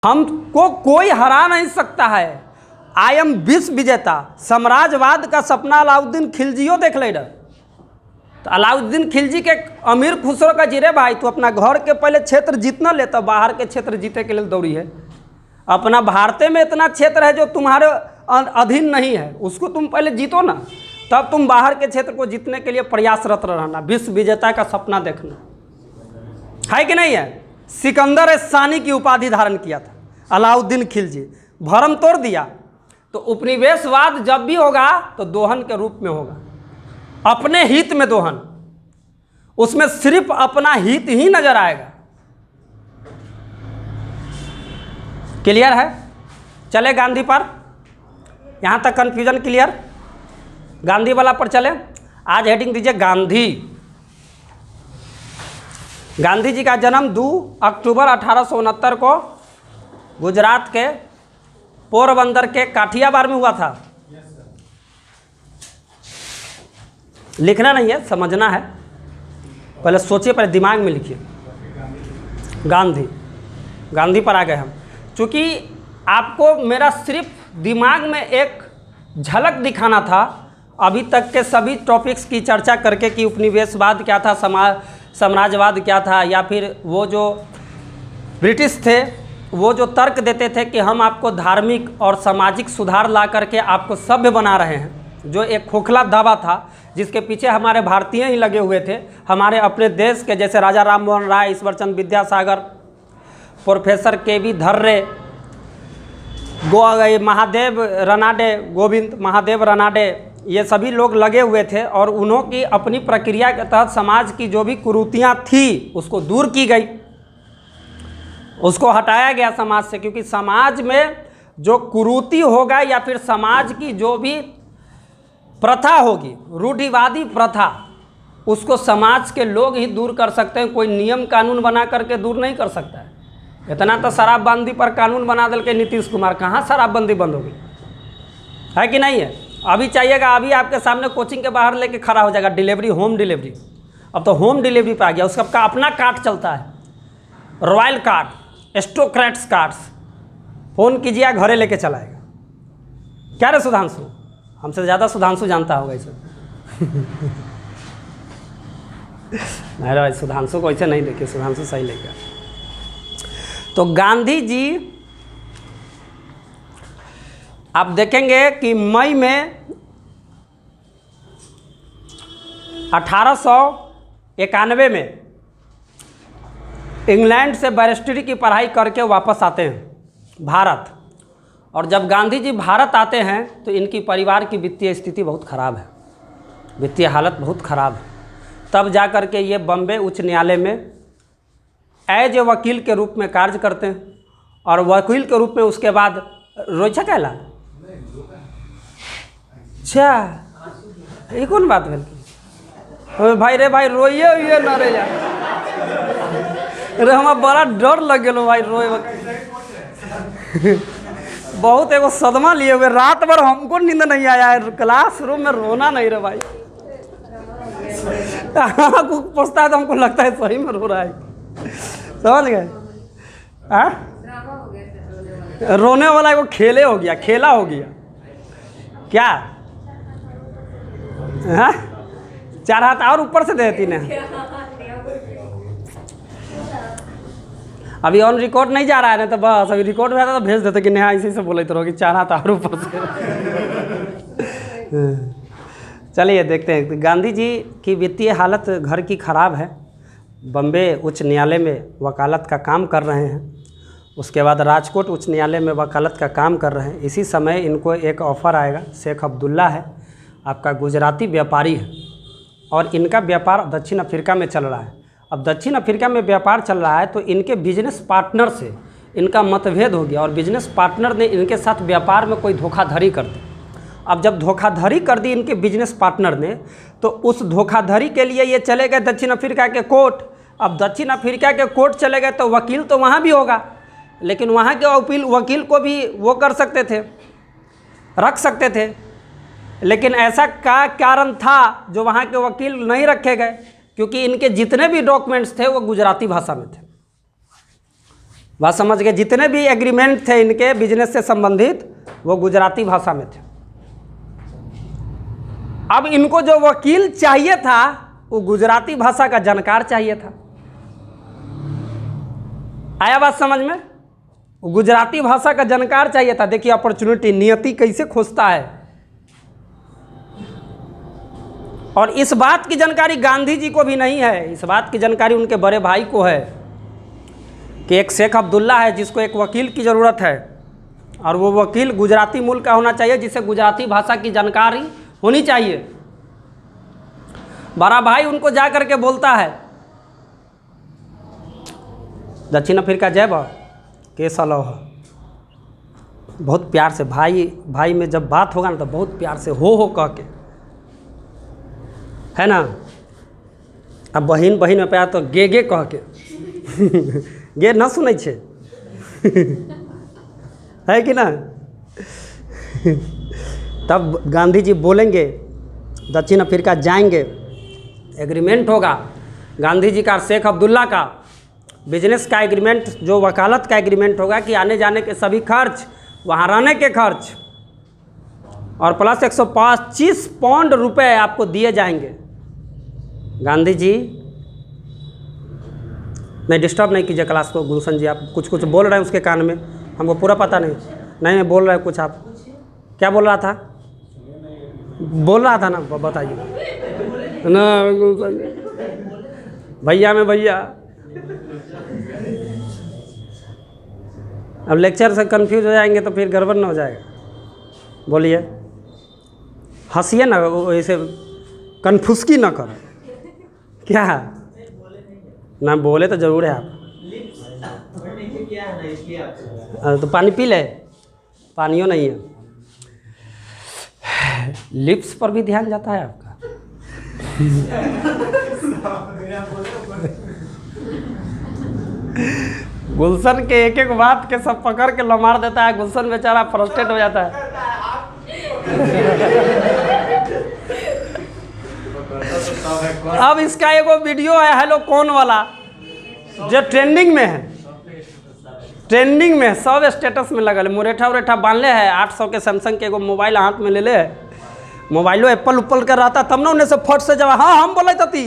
हमको कोई हरा नहीं सकता है। आई एम विश्व विजेता। साम्राज्यवाद का सपना अलाउद्दीन खिलजियो देख ले रहा। तो अलाउद्दीन खिलजी के अमीर खुसरो का जीरे भाई, तो अपना घर के पहले क्षेत्र जीतना ले, तब बाहर के क्षेत्र जीते के लिए दौड़ी है। अपना भारत में इतना क्षेत्र है जो तुम्हारे अधीन नहीं है, उसको तुम पहले जीतो ना, तब तुम बाहर के क्षेत्र को जीतने के लिए प्रयासरत रहना। विश्व विजेता का सपना देखना है कि नहीं है। सिकंदर सानी की उपाधि धारण किया था अलाउद्दीन खिलजी। भरम तोड़ दिया। तो उपनिवेशवाद जब भी होगा तो दोहन के रूप में होगा, अपने हित में दोहन। उसमें सिर्फ अपना हित ही नजर आएगा। क्लियर है। चले गांधी पर, यहां तक कंफ्यूजन क्लियर। गांधी वाला पर चले। आज हेडिंग दीजिए गांधी। गांधी जी का जन्म 2 अक्टूबर 1869 को गुजरात के पोरबंदर के काठियावाड़ में हुआ था। लिखना नहीं है, समझना है। पहले सोचिए, पहले दिमाग में लिखिए। गांधी, गांधी पर आ गए हम। चूँकि आपको मेरा सिर्फ दिमाग में एक झलक दिखाना था अभी तक के सभी टॉपिक्स की चर्चा करके कि उपनिवेशवाद क्या था, साम्राज्यवाद क्या था, या फिर वो जो ब्रिटिश थे वो जो तर्क देते थे कि हम आपको धार्मिक और सामाजिक सुधार ला करके आपको सभ्य बना रहे हैं, जो एक खोखला दावा था जिसके पीछे हमारे भारतीय ही लगे हुए थे। हमारे अपने देश के जैसे राजा राम मोहन राय, ईश्वरचंद विद्यासागर, प्रोफेसर के.वी. धर्रे, महादेव रनाडे, गोविंद महादेव रनाडे, ये सभी लोग लगे हुए थे। और उन्हों की अपनी प्रक्रिया के तहत समाज की जो भी कुरीतियाँ थी उसको दूर की गई, उसको हटाया गया समाज से। क्योंकि समाज में जो कुरीति होगा या फिर समाज की जो भी प्रथा होगी, रूढ़िवादी प्रथा, उसको समाज के लोग ही दूर कर सकते हैं। कोई नियम कानून बना करके दूर नहीं कर सकता है। इतना तो शराबबंदी पर कानून बना दल के नीतीश कुमार, कहाँ शराबबंदी बंद होगी, है कि नहीं है। अभी चाहिएगा, अभी आपके सामने कोचिंग के बाहर लेके खड़ा हो जाएगा डिलीवरी, होम डिलीवरी। अब तो होम डिलीवरी पे आ गया, उसका अपना कार्ड चलता है, रॉयल कार्ड, एस्टोक्रेट्स कार्ड्स। फ़ोन कीजिए, घरे लेके चलाएगा। क्या रे सुधांशु, हमसे ज़्यादा सुधांशु जानता होगा इसे। नहीं भाई, सुधांशु को ऐसे नहीं देखिए, सुधांशु सही लेगा। तो गांधी जी आप देखेंगे कि मई में 1891 में इंग्लैंड से बैरिस्टरी की पढ़ाई करके वापस आते हैं भारत। और जब गांधी जी भारत आते हैं तो इनकी परिवार की वित्तीय स्थिति बहुत ख़राब है, वित्तीय हालत बहुत ख़राब है। तब जा कर के ये बम्बे उच्च न्यायालय में एज ए वकील के रूप में कार्य करते हैं। और वकील के रूप में उसके बाद रोचा कहला, अच्छा ये कौन बात है भाई। रे भाई रोइए हुए न रे यार, अरे हमारा बड़ा डर लग गया भाई रोए। बहुत एगो सदमा लिए हुए, रात भर हमको नींद नहीं आया है, क्लासरूम में रोना नहीं रे भाई। कुछ पूछता है तो हमको लगता है सही में रो रहा है, समझ गए। रोने वाला एगो खेले हो गया, खेला हो गया क्या। हाँ, 4 हाथ और ऊपर से देती ने। अभी ऑन रिकॉर्ड नहीं जा रहा है ना, तो बस अभी रिकॉर्ड में आता तो भेज देते कि नेहा इसी से बोले तो रहोगी 4 हाथ और ऊपर से। चलिए देखते हैं। गांधी जी की वित्तीय हालत घर की ख़राब है। बम्बे उच्च न्यायालय में वकालत का काम कर रहे हैं, उसके बाद राजकोट उच्च न्यायालय में वकालत का काम कर रहे हैं। इसी समय इनको एक ऑफ़र आएगा। शेख अब्दुल्ला है, आपका गुजराती व्यापारी है, और इनका व्यापार दक्षिण अफ्रीका में चल रहा है। अब दक्षिण अफ्रीका में व्यापार चल रहा है तो इनके बिजनेस पार्टनर से इनका मतभेद हो गया और बिजनेस पार्टनर ने इनके साथ व्यापार में कोई धोखाधड़ी कर दी। अब जब धोखाधड़ी कर दी इनके बिजनेस पार्टनर ने, तो उस धोखाधड़ी के लिए ये चले गए दक्षिण अफ्रीका के कोर्ट। अब दक्षिण अफ्रीका के कोर्ट चले गए तो वकील तो वहाँ भी होगा, लेकिन वहाँ के वकील को भी वो कर सकते थे, रख सकते थे। लेकिन ऐसा क्या कारण था जो वहाँ के वकील नहीं रखे गए, क्योंकि इनके जितने भी डॉक्यूमेंट्स थे वो गुजराती भाषा में थे। बात समझ गए। जितने भी एग्रीमेंट थे इनके बिजनेस से संबंधित वो गुजराती भाषा में थे। अब इनको जो वकील चाहिए था वो गुजराती भाषा का जानकार चाहिए था। आया बात समझ में? वो गुजराती भाषा का जानकार चाहिए था। देखिए अपॉर्चुनिटी, नियति कैसे खोजता है। और इस बात की जानकारी गांधी जी को भी नहीं है, इस बात की जानकारी उनके बड़े भाई को है कि एक शेख अब्दुल्ला है जिसको एक वकील की ज़रूरत है, और वो वकील गुजराती मूल का होना चाहिए, जिसे गुजराती भाषा की जानकारी होनी चाहिए। बड़ा भाई उनको जा करके बोलता है, दक्षिण अफ्रीका जैब के सलाह, बहुत प्यार से, भाई में जब बात होगा ना तो बहुत प्यार से हो कह के, है ना। अब बहिन में प्यार तो गे कह के गे न सुनै छे है कि ना। तब गांधी जी बोलेंगे, दक्षिण अफ्रीका जाएंगे, एग्रीमेंट होगा गांधी जी का शेख अब्दुल्ला का, बिजनेस का एग्रीमेंट, जो वकालत का एग्रीमेंट होगा कि आने जाने के सभी खर्च, वहाँ रहने के खर्च और प्लस 125 पाउंड रुपए आपको दिए जाएंगे। गांधी जी, नहीं डिस्टर्ब नहीं कीजिए क्लास को गुलशन जी, आप कुछ बोल रहे हैं उसके कान में, हमको पूरा पता नहीं बोल रहे हैं कुछ। आप क्या बोल रहा था? बोल रहा था ना, बताइए ना। भैया में भैया, अब लेक्चर से कंफ्यूज हो जाएंगे तो फिर गड़बड़ ना हो जाएगा। बोलिए, हंसिए ना, वैसे कन्फ्यूजकी ना करो। क्या ना बोले तो ज़रूर है आप। तो पानी पी ले, पानियों नहीं है। लिप्स पर भी ध्यान जाता है आपका। गुलशन के एक एक बात के सब पकड़ के लमार देता है। गुलशन बेचारा फ्रस्ट्रेट हो जाता है। अब इसका एगो वीडियो है हेलो कौन वाला, जो ट्रेंडिंग में है, सब स्टेटस में लगल है। मुरेठा उरेठा बांधले है, 800 के सैमसंग के एगो मोबाइल हाथ में ले ले है, मोबाइलो एप्पल उप्पल कर रहा था, तब ना उन्हें से फट से जवाब, हाँ हम बोले थी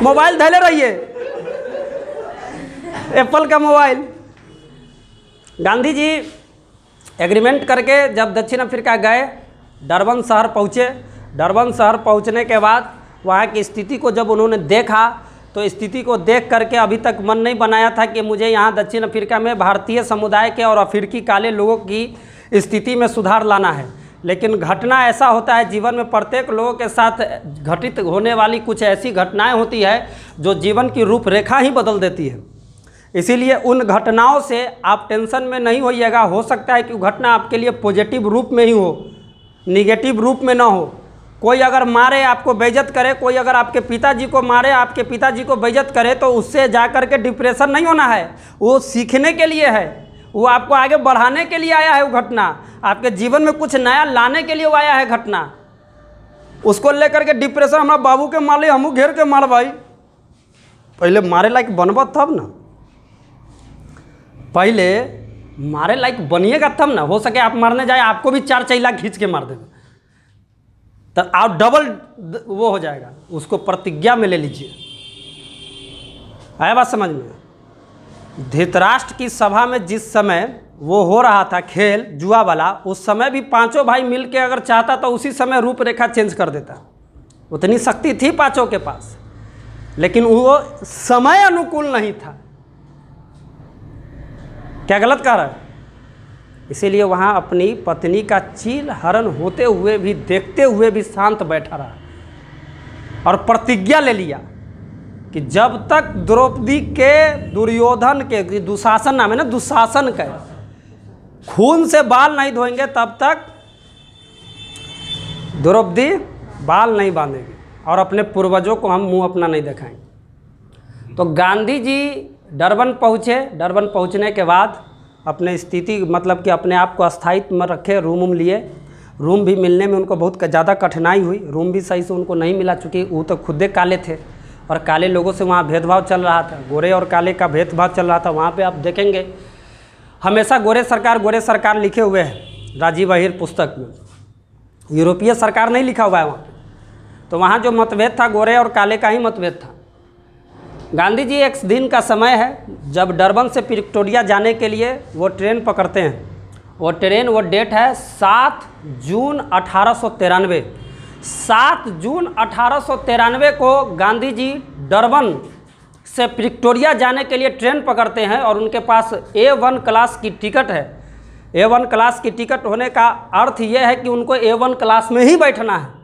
मोबाइल धैले रहिए, एप्पल का मोबाइल। गांधी जी एग्रीमेंट करके जब दक्षिण अफ्रीका गए, डरबन शहर पहुँचे। डरबन शहर पहुँचने के बाद वहाँ की स्थिति को जब उन्होंने देखा तो स्थिति को देख करके अभी तक मन नहीं बनाया था कि मुझे यहाँ दक्षिण अफ्रीका में भारतीय समुदाय के और अफ्रीकी काले लोगों की स्थिति में सुधार लाना है। लेकिन घटना ऐसा होता है जीवन में, प्रत्येक लोगों के साथ घटित होने वाली कुछ ऐसी घटनाएं होती है जो जीवन की रूपरेखा ही बदल देती है। इसीलिए उन घटनाओं से आप टेंशन में नहीं होइएगा। हो सकता है कि घटना आपके लिए पॉजिटिव रूप में ही हो, निगेटिव रूप में ना हो। कोई अगर मारे आपको बेइज्जत करे, कोई अगर आपके पिताजी को मारे आपके पिताजी को बेइज्जत करे, तो उससे जा कर के डिप्रेशन नहीं होना है। वो सीखने के लिए है, वो आपको आगे बढ़ाने के लिए आया है। वो घटना आपके जीवन में कुछ नया लाने के लिए वो आया है घटना। उसको लेकर के डिप्रेशन, हमारा बाबू के मारे हमू घेर के मार भाई, पहले मारे लायक बनब तब ना, पहले मारे लायक बनिएगा तब ना। हो सके आप मारने जाए आपको भी 4 चैला खींच के मार देगा, तो आप डबल वो हो जाएगा। उसको प्रतिज्ञा में ले लीजिए। आया बात समझ में? धृतराष्ट्र की सभा में जिस समय वो हो रहा था खेल जुआ वाला, उस समय भी पांचों भाई मिलके अगर चाहता तो उसी समय रूपरेखा चेंज कर देता। उतनी शक्ति थी पांचों के पास, लेकिन वो समय अनुकूल नहीं था। क्या गलत कह रहा है? इसीलिए वहाँ अपनी पत्नी का चील हरण होते हुए भी, देखते हुए भी शांत बैठा रहा और प्रतिज्ञा ले लिया कि जब तक द्रौपदी के, दुर्योधन के, दुशासन नाम है ना, दुशासन के खून से बाल नहीं धोएंगे तब तक द्रौपदी बाल नहीं बांधेगी और अपने पूर्वजों को हम मुंह अपना नहीं दिखाएंगे। तो गांधी जी डरबन पहुँचे। डरबन पहुँचने के बाद अपने स्थिति, मतलब कि अपने आप को स्थायित्व में रखे, रूम लिए। रूम भी मिलने में उनको बहुत ज़्यादा कठिनाई हुई। रूम भी सही से उनको नहीं मिला, चूँकि वो तो खुदे काले थे और काले लोगों से वहाँ भेदभाव चल रहा था, गोरे और काले का भेदभाव चल रहा था। वहाँ पे आप देखेंगे हमेशा गोरे सरकार लिखे हुए हैं राजीव अहिर पुस्तक में, यूरोपीय सरकार नहीं लिखा हुआ है वहाँ पे। तो वहाँ जो मतभेद था गोरे और काले का ही मतभेद था। गांधी जी एक दिन का समय है जब डरबन से प्रिटोरिया जाने के लिए वो ट्रेन पकड़ते हैं। वो डेट है 7 जून 1893। 7 जून 1893 को गांधी जी डरबन से प्रिटोरिया जाने के लिए ट्रेन पकड़ते हैं और उनके पास A1 क्लास की टिकट है। A1 क्लास की टिकट होने का अर्थ ये है कि उनको A1 क्लास में ही बैठना है।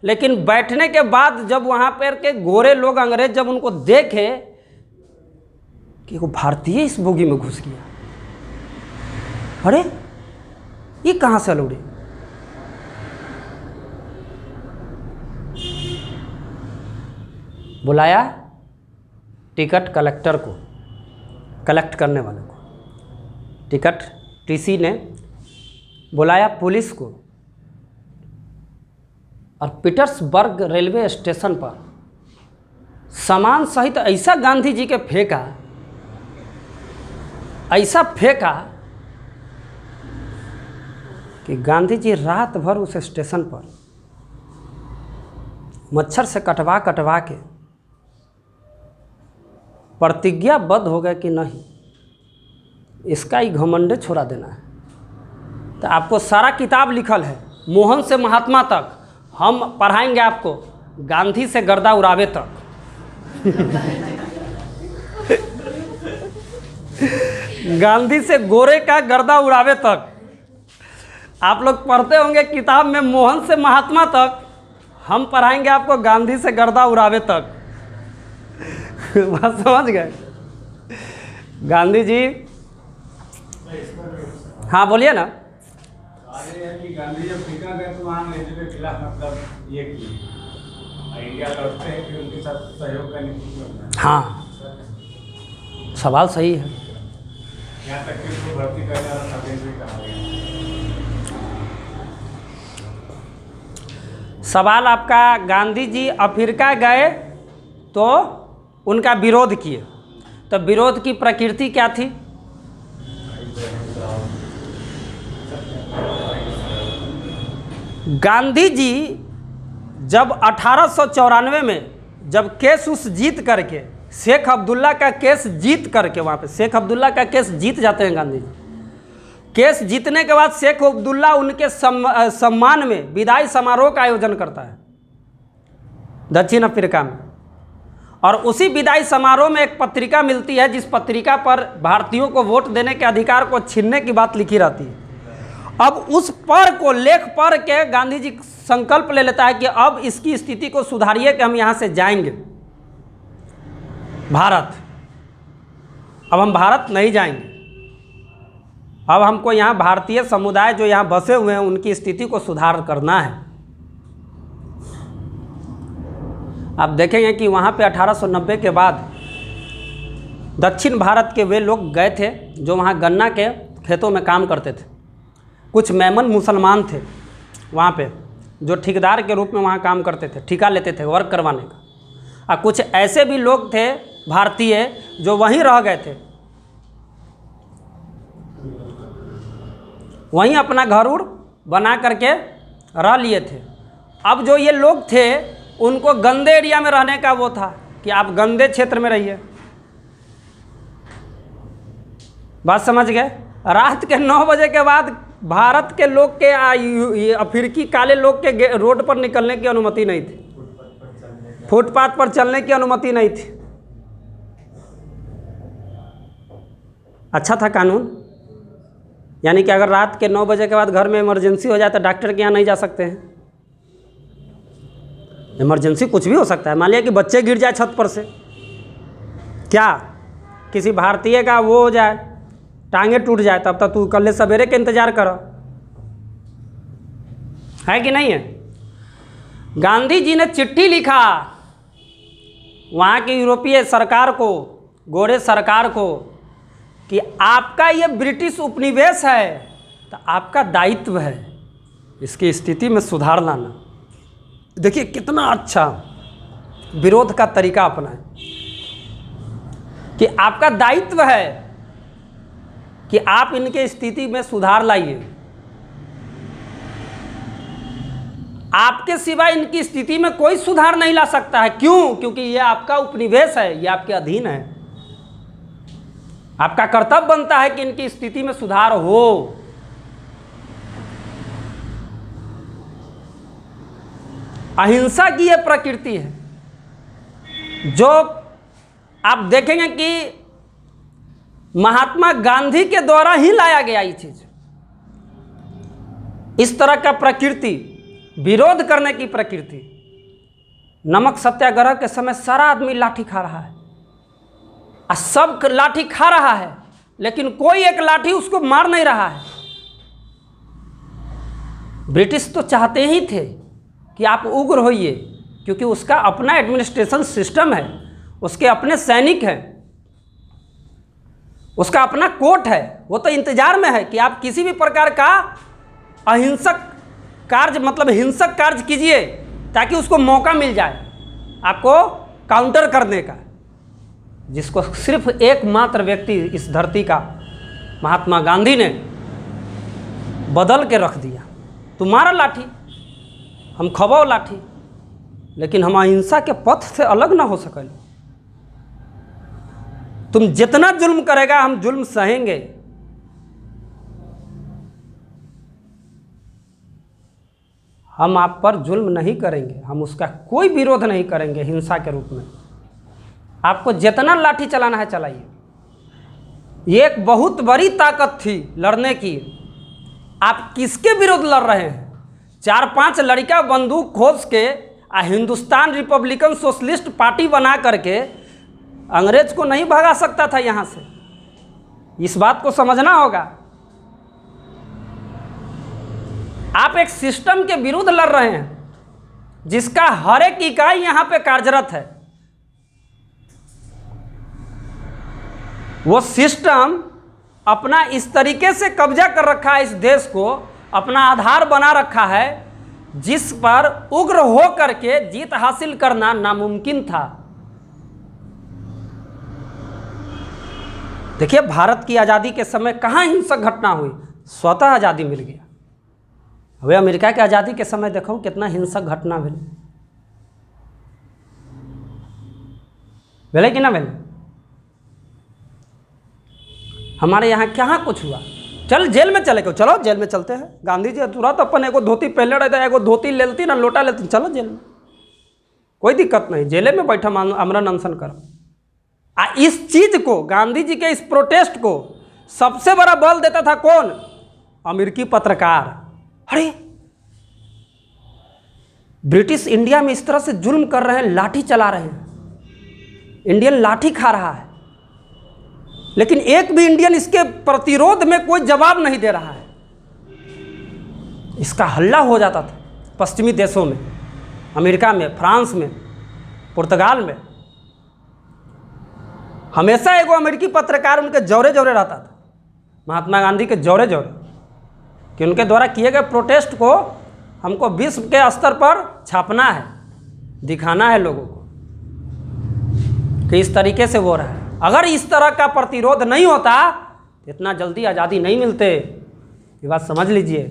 लेकिन बैठने के बाद जब वहाँ पर के गोरे लोग, अंग्रेज जब उनको देखे कि वो भारतीय इस बोगी में घुस गया, अरे ये कहाँ से लौटे, बुलाया टिकट कलेक्टर को, कलेक्ट करने वाले को, टिकट टीसी ने बुलाया पुलिस को, और पीटर्सबर्ग रेलवे स्टेशन पर सामान सहित ऐसा गांधी जी के फेंका, ऐसा फेंका कि गांधी जी रात भर उस स्टेशन पर मच्छर से कटवा के प्रतिज्ञाबद्ध हो गए कि नहीं, इसका ही घमंडे छोड़ा देना है। तो आपको सारा किताब लिखल है, मोहन से महात्मा तक हम पढ़ाएंगे आपको, गांधी से गर्दा उड़ावे तक। गांधी से गोरे का गर्दा उड़ावे तक आप लोग पढ़ते होंगे किताब में, मोहन से महात्मा तक हम पढ़ाएंगे आपको गांधी से गर्दा उड़ावे तक। बात समझ गए? गांधी जी, हाँ बोलिए ना। कि गांधी जब अफ्रीका गए तो वहाँ अंग्रेजों के खिलाफ मतलब ये किया, इंडिया लौटते हैं कि उनके साथ सहयोग करने की। हाँ, सवाल सही है। यहाँ तक कि उसको भर्ती करने वाला सभी भी कहा गया। सवाल आपका, गांधी जी अफ्रीका गए तो उनका विरोध किए, तो विरोध की प्रकृति क्या थी? गांधी जी जब 1894 में जब केस उस जीत करके, शेख अब्दुल्ला का केस जीत करके, वहाँ पे शेख अब्दुल्ला का केस जीत जाते हैं गांधी जी। केस जीतने के बाद शेख अब्दुल्ला उनके सम्मान में विदाई समारोह का आयोजन करता है दक्षिण अफ्रीका में। और उसी विदाई समारोह में एक पत्रिका मिलती है जिस पत्रिका पर भारतीयों को वोट देने के अधिकार को छीनने की बात लिखी रहती है। अब उस पर को लेख पढ़ के गांधी जी संकल्प ले लेता है कि अब इसकी स्थिति को सुधारिए कि हम यहाँ से जाएंगे भारत। अब हम भारत नहीं जाएंगे, अब हमको यहाँ भारतीय समुदाय जो यहाँ बसे हुए हैं उनकी स्थिति को सुधार करना है। आप देखेंगे कि वहाँ पे 1890 के बाद दक्षिण भारत के वे लोग गए थे जो वहाँ गन्ना के खेतों में काम करते थे। कुछ मेमन मुसलमान थे वहाँ पे जो ठेकेदार के रूप में वहाँ काम करते थे, ठेका लेते थे वर्क करवाने का। और कुछ ऐसे भी लोग थे भारतीय जो वहीं रह गए थे, वहीं अपना घर उड़ बना करके रह लिए थे। अब जो ये लोग थे उनको गंदे एरिया में रहने का वो था कि आप गंदे क्षेत्र में रहिए। बात समझ गए? रात के 9 बजे के बाद भारत के लोग के अफ्रीकी काले लोग के रोड पर निकलने की अनुमति नहीं थी, फुटपाथ पर चलने की अनुमति नहीं थी। अच्छा था कानून, यानी कि अगर रात के 9 बजे के बाद घर में इमरजेंसी हो जाए तो डॉक्टर के यहाँ नहीं जा सकते हैं। इमरजेंसी कुछ भी हो सकता है, मान लिया कि बच्चे गिर जाए छत पर से, क्या किसी भारतीय का वो हो जाए, टांगे टूट जाए, तब तक तू कल सवेरे के इंतजार करो, है कि नहीं है? गांधी जी ने चिट्ठी लिखा वहाँ की यूरोपीय सरकार को, गोरे सरकार को, कि आपका ये ब्रिटिश उपनिवेश है तो आपका दायित्व है इसकी स्थिति में सुधार लाना। देखिए कितना अच्छा विरोध का तरीका अपनाएं कि आपका दायित्व है कि आप इनके स्थिति में सुधार लाइए। आपके सिवा इनकी स्थिति में कोई सुधार नहीं ला सकता है। क्यों? क्योंकि ये आपका उपनिवेश है, ये आपके अधीन है। आपका कर्तव्य बनता है कि इनकी स्थिति में सुधार हो। अहिंसा की यह प्रकृति है जो आप देखेंगे कि महात्मा गांधी के द्वारा ही लाया गया ये चीज। इस तरह का प्रकृति, विरोध करने की प्रकृति। नमक सत्याग्रह के समय सारा आदमी लाठी खा रहा है, और सब लाठी खा रहा है, लेकिन कोई एक लाठी उसको मार नहीं रहा है। ब्रिटिश तो चाहते ही थे कि आप उग्र होइए, क्योंकि उसका अपना एडमिनिस्ट्रेशन सिस्टम है, उसके अपने सैनिक हैं, उसका अपना कोर्ट है। वो तो इंतजार में है कि आप किसी भी प्रकार का अहिंसक कार्य, मतलब हिंसक कार्य कीजिए, ताकि उसको मौका मिल जाए आपको काउंटर करने का। जिसको सिर्फ एकमात्र व्यक्ति इस धरती का, महात्मा गांधी ने बदल के रख दिया। तुम्हारा लाठी, हम खबाओ लाठी, लेकिन हम अहिंसा के पथ से अलग ना हो सकें। तुम जितना जुल्म करेगा हम जुल्म सहेंगे। हम आप पर जुल्म नहीं करेंगे, हम उसका कोई विरोध नहीं करेंगे हिंसा के रूप में। आपको जितना लाठी चलाना है चलाइए। ये एक बहुत बड़ी ताकत थी लड़ने की। आप किसके विरुद्ध लड़ रहे हैं? 4-5 लड़का बंदूक खोज के हिंदुस्तान रिपब्लिकन सोशलिस्ट पार्टी बना करके अंग्रेज को नहीं भगा सकता था यहाँ से। इस बात को समझना होगा। आप एक सिस्टम के विरुद्ध लड़ रहे हैं जिसका हर एक इकाई यहाँ पे कार्यरत है। वो सिस्टम अपना इस तरीके से कब्जा कर रखा है, इस देश को अपना आधार बना रखा है, जिस पर उग्र हो करके जीत हासिल करना नामुमकिन था। देखिए, भारत की आज़ादी के समय कहाँ हिंसक घटना हुई, स्वतः आज़ादी मिल गया। अभी अमेरिका की आज़ादी के समय देखो कितना हिंसक घटना भेले कि ना भेले। हमारे यहाँ क्या कुछ हुआ, चल जेल में चले को, चलो जेल में चलते हैं। गांधी जी तुरंत अपन एगो धोती पहले रहता, एगो धोती लेती ना लोटा लेती, चलो जेल में, कोई दिक्कत नहीं, जेले में बैठा आमरण अनशन करो। इस चीज को, गांधी जी के इस प्रोटेस्ट को सबसे बड़ा बल देता था कौन? अमेरिकी पत्रकार। अरे ब्रिटिश इंडिया में इस तरह से जुल्म कर रहे हैं, लाठी चला रहे हैं, इंडियन लाठी खा रहा है, लेकिन एक भी इंडियन इसके प्रतिरोध में कोई जवाब नहीं दे रहा है। इसका हल्ला हो जाता था पश्चिमी देशों में, अमेरिका में, फ्रांस में, पुर्तगाल में। हमेशा एगो अमेरिकी पत्रकार उनके जौरे जौरे रहता था, महात्मा गांधी के जौरे जौरे, कि उनके द्वारा किए गए प्रोटेस्ट को हमको विश्व के स्तर पर छापना है, दिखाना है लोगों को कि इस तरीके से हो रहा है। अगर इस तरह का प्रतिरोध नहीं होता तो इतना जल्दी आज़ादी नहीं मिलते। ये बात समझ लीजिए।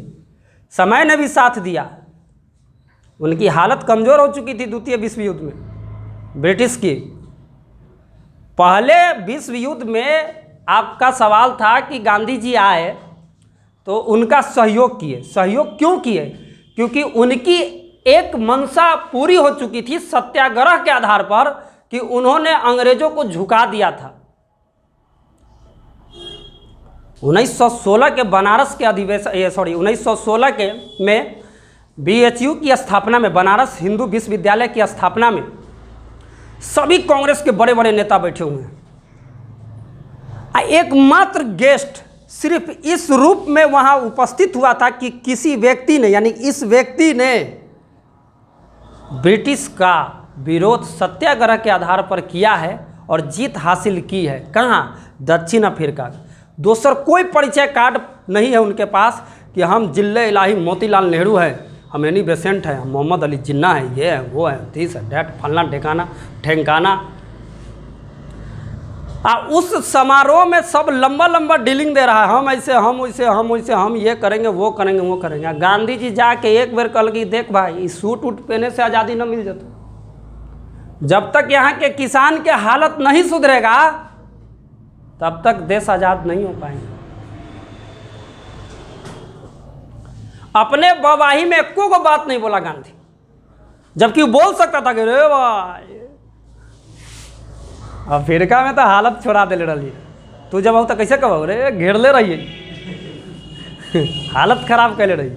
समय ने भी साथ दिया। उनकी हालत कमज़ोर हो चुकी थी द्वितीय विश्व युद्ध में, ब्रिटिश की। पहले विश्व युद्ध में आपका सवाल था कि गांधी जी आए तो उनका सहयोग किए। सहयोग क्यों किए? क्योंकि उनकी एक मंशा पूरी हो चुकी थी सत्याग्रह के आधार पर, कि उन्होंने अंग्रेजों को झुका दिया था। 1916 के बनारस के अधिवेशन 1916 के में BHU की स्थापना में, बनारस हिंदू विश्वविद्यालय की स्थापना में सभी कांग्रेस के बड़े बड़े नेता बैठे हुए हैं। एकमात्र गेस्ट सिर्फ इस रूप में वहां उपस्थित हुआ था कि किसी व्यक्ति ने, यानी इस व्यक्ति ने ब्रिटिश का विरोध सत्याग्रह के आधार पर किया है और जीत हासिल की है। कहाँ? दक्षिण अफ्रीका। दूसरा कोई परिचय कार्ड नहीं है उनके पास कि हम जिले इलाही मोतीलाल नेहरू हैं हम एनी बेसेंट हैं, हम मोहम्मद अली जिन्ना है, ये है वो है, दिस है डैट, फलना ढेकाना ठेंकाना। उस समारोह में सब लंबा लंबा डीलिंग दे रहा है, हम ऐसे हम वैसे हम वैसे, हम ये करेंगे वो करेंगे वो करेंगे। गांधी जी जाके एक बार कल की देख भाई, इस सूट उट पहने से आज़ादी न मिल जाता। जब तक यहाँ के किसान के हालत नहीं सुधरेगा तब तक देश आज़ाद नहीं हो पाएंगे। अपने बवाही में एको को बात नहीं बोला गांधी, जबकि वो बोल सकता था कि रे भाई अफ्रीका में तो हालत छोड़ा दे रही है, तू जब तो कैसे कहो रे घेर ले रही है हालत खराब कर ले रही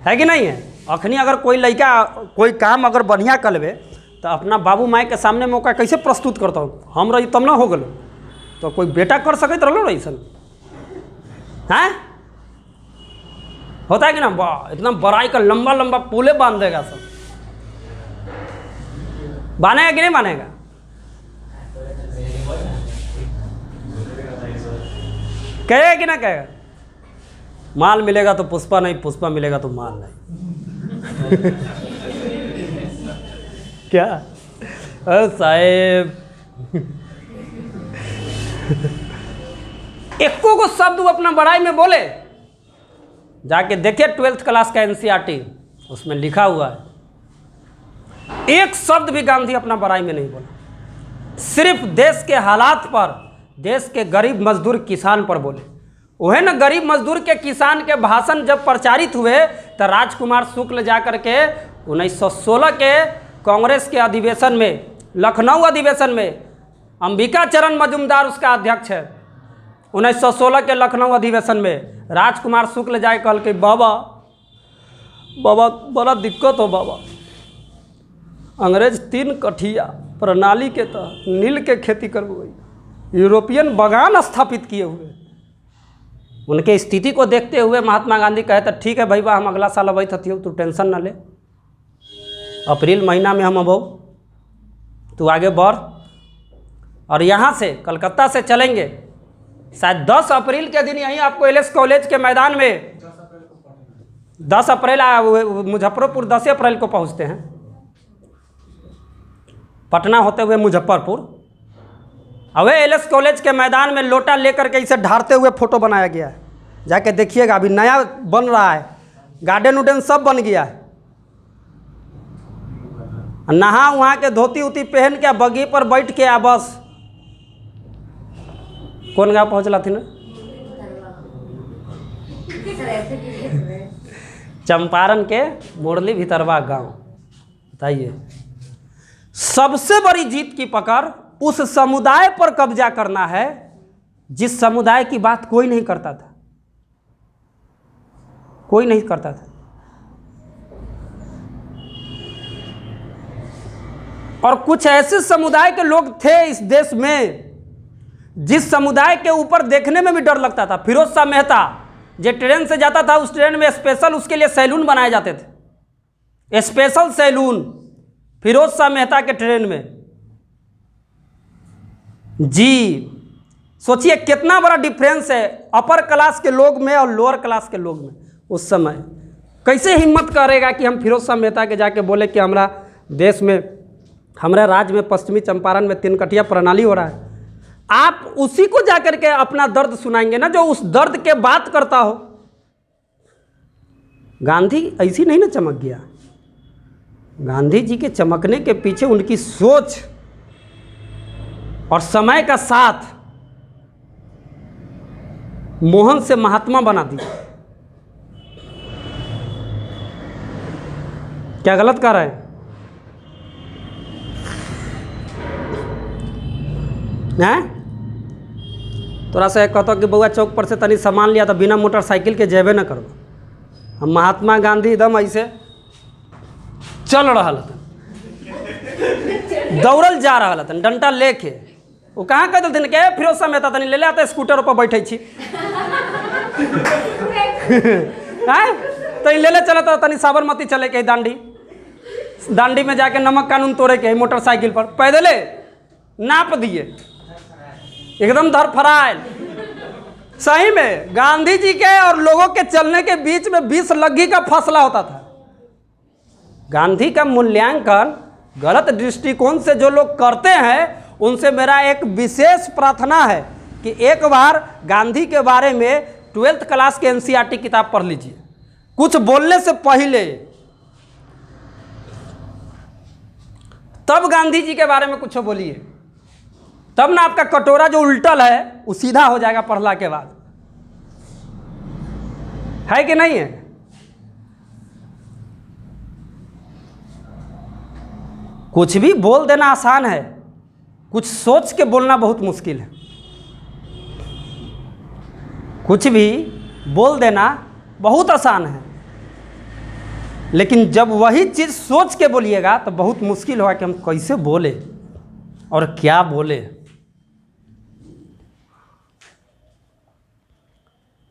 है कि नहीं है। अखनी अगर कोई लड़का कोई काम अगर बढ़िया कर लेवे तो अपना बाबू माई के सामने मौका कैसे प्रस्तुत करता हूँ, हम रही तब ना हो गलो, तो कोई बेटा कर सकते रहो रही सन हैं, होता है कि ना। वाह इतना बड़ाई का लंबा लंबा पुले बांध देगा सब, बांधेगा कि नहीं बांधेगा। कहेगा कि ना कहेगा, माल मिलेगा तो पुष्पा नहीं, पुष्पा मिलेगा तो माल नहीं क्या साहेब एको को शब्द वो अपना बड़ाई में बोले, जाके देखिए 12th क्लास का NCERT उसमें लिखा हुआ है, एक शब्द भी गांधी अपना बड़ाई में नहीं बोला, सिर्फ देश के हालात पर, देश के गरीब मजदूर किसान पर बोले। वह न गरीब मजदूर के किसान के भाषण जब प्रचारित हुए तो राजकुमार शुक्ल जाकर के 1916 के कांग्रेस के अधिवेशन में, लखनऊ अधिवेशन में, अंबिका चरण मजूमदार उसका अध्यक्ष है, 1916 के लखनऊ अधिवेशन में राजकुमार शुक्ल जाए कहल के बाबा बाबा बड़ा दिक्कत हो बाबा, अंग्रेज 3 कठिया प्रणाली के तहत नील के खेती करवाई, यूरोपियन बागान स्थापित किए हुए। उनके स्थिति को देखते हुए महात्मा गांधी कहे तो ठीक है भैया हम अगला साल अबैत हथियो, तू टेंशन ना ले, अप्रैल महीना में हम अबो, तू आगे बढ़। और यहाँ से कलकत्ता से चलेंगे, शायद 10 अप्रैल के दिन यहीं आपको LS कॉलेज के मैदान में 10 अप्रैल मुजफ्फरपुर 10 अप्रैल को पहुँचते हैं, पटना होते हुए मुजफ्फरपुर। अवे LS कॉलेज के मैदान में लोटा लेकर के इसे ढारते हुए फोटो बनाया गया है, जाके देखिएगा, अभी नया बन रहा है, गार्डन उडन सब बन गया है। नहा वहाँ के धोती उती पहन के बगी पर बैठ के आ बस। कौन गाँव पहुँचला थी ना, चंपारण के मुरली भितरवा गांव। बताइए, सबसे बड़ी जीत की पकड़ उस समुदाय पर कब्जा करना है जिस समुदाय की बात कोई नहीं करता था, कोई नहीं करता था। और कुछ ऐसे समुदाय के लोग थे इस देश में जिस समुदाय के ऊपर देखने में भी डर लगता था। फिरोज शाह मेहता जो ट्रेन से जाता था, उस ट्रेन में स्पेशल उसके लिए सैलून बनाए जाते थे, स्पेशल सैलून फिरोज शाह मेहता के ट्रेन में। जी सोचिए कितना बड़ा डिफरेंस है अपर क्लास के लोग में और लोअर क्लास के लोग में। उस समय कैसे हिम्मत करेगा कि हम फिरोज शाह मेहता के जाके बोले कि हमारा देश में, हमारे राज्य में पश्चिमी चंपारण में 3 कठिया प्रणाली हो रहा है। आप उसी को जाकर के अपना दर्द सुनाएंगे ना जो उस दर्द के बात करता हो। गांधी ऐसी नहीं ना चमक गया, गांधी जी के चमकने के पीछे उनकी सोच और समय का साथ मोहन से महात्मा बना दिया। क्या गलत कर रहे हैं? थोड़ा सा कहता कि बउआ चौक पर से तनी सामान लिया तो बिना मोटरसाइकिल के जेबे न करो। हम महात्मा गांधी एकदम ऐसे चल रहा था, दौड़ल जा रहा था डंडा लेके। वो कहाँ कह देते कि फिरोज शाह मेहता तनी ले आता स्कूटर पर बैठे छी तो ले चलता तनी साबरमती चले के दांडी में जाके नमक कानून तोड़े के मोटरसाइकिल पर पैदले नाप दिए एकदम धरफरायल। सही में गांधी जी के और लोगों के चलने के बीच में 20 लग्गी का फासला होता था। गांधी का मूल्यांकन गलत दृष्टिकोण से जो लोग करते हैं उनसे मेरा एक विशेष प्रार्थना है कि एक बार गांधी के बारे में 12th क्लास के NCERT किताब पढ़ लीजिए, कुछ बोलने से पहले, तब गांधी जी के बारे में कुछ बोलिए, तब ना आपका कटोरा जो उल्टल है वो सीधा हो जाएगा पढ़ला के बाद। है कि नहीं है? कुछ भी बोल देना आसान है, कुछ सोच के बोलना बहुत मुश्किल है। कुछ भी बोल देना बहुत आसान है, लेकिन जब वही चीज़ सोच के बोलिएगा तो बहुत मुश्किल होगा कि हम कैसे बोले और क्या बोले।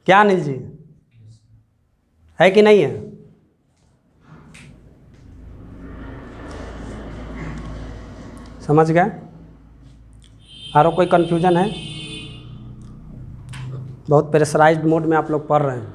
क्या अनिल जी, है कि नहीं है? समझ गए? और कोई कन्फ्यूजन है? बहुत प्रेशराइज्ड मोड में आप लोग पढ़ रहे हैं।